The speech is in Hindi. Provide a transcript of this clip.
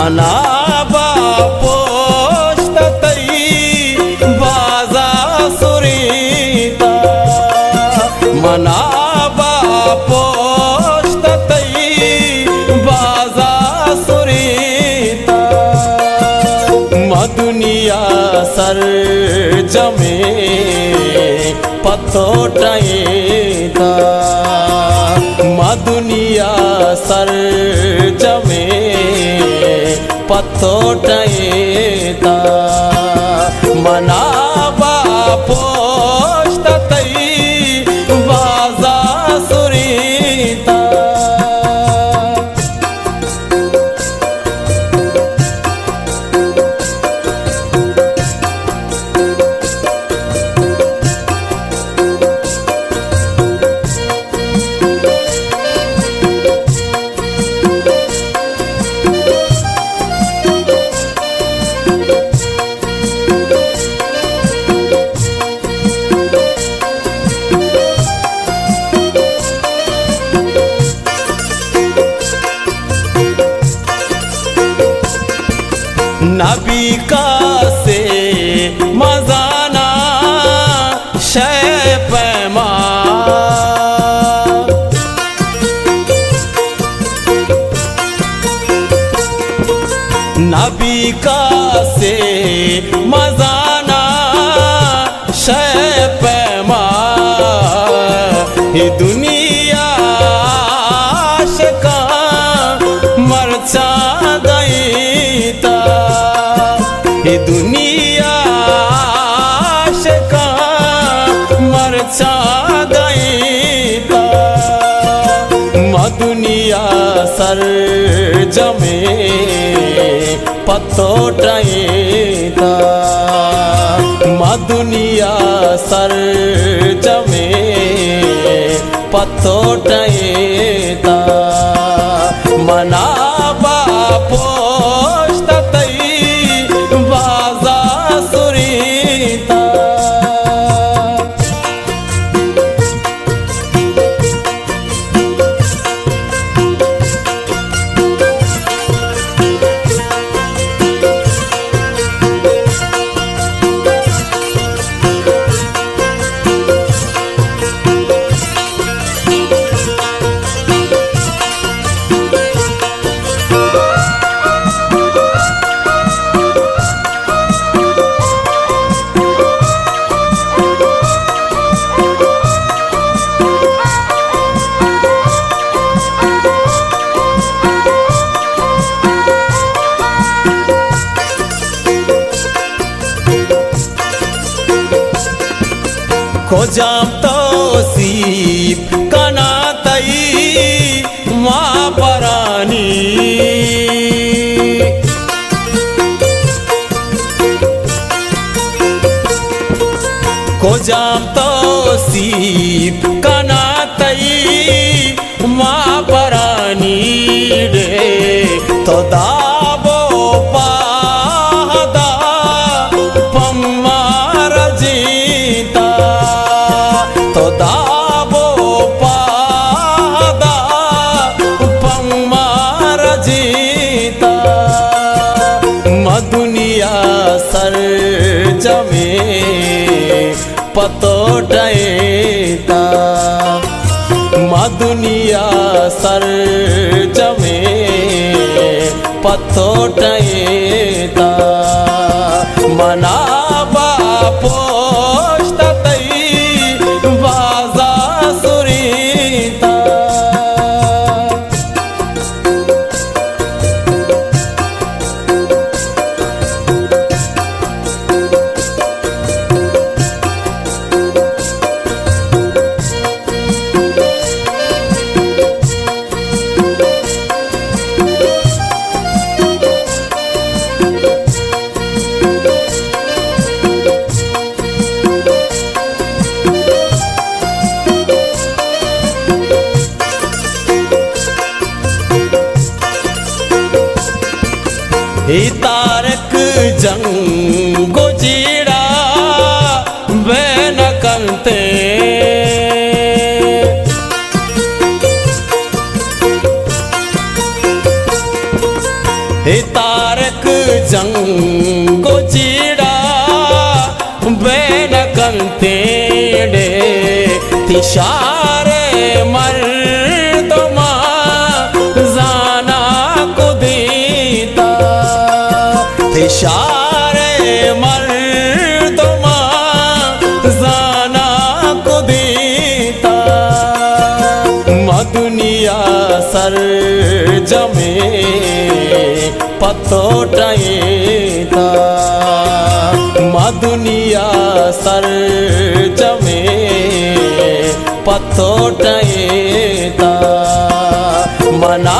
मनाबा पोषतई बाजा सुरीता मनाबा पोषतई बाजा सुरीता मदुनिया सर जमे पतोटईता मदुनिया सर जमे पतोटईता मनाबा पोषतई बाजा सुरीता नबी का से मजाना शय पैमा नबी का से मजाना शय पैमा ये दुनिया आशिका मरचा गईता ये दुनिया आशिका मरचा गईता मदुनिया सर जमे पतोटईता मदुनिया सर जमे पतोटईता मनाबा पोषतई बाजा सुरीता खोजाम तौसीफ कनातई माँ परानी खोजाम तौसीफ कनातई माँ परानी रे तो दाबो पाहदा पम्मार जीता तो दाबो पादा पम्मार जीता मदुनिया सर जमे पतोटईता मदुनिया सर जमे पतोटईता मनाबा पोषतई बाजा सुरीता संतेड़े तिशारे मर्दमा जाना कुदीता तिशारे मर्दमा जाना कुदीता मदुनिया सर जमे पतोटाईता मदुनिया सर जमे पतोटाईता मना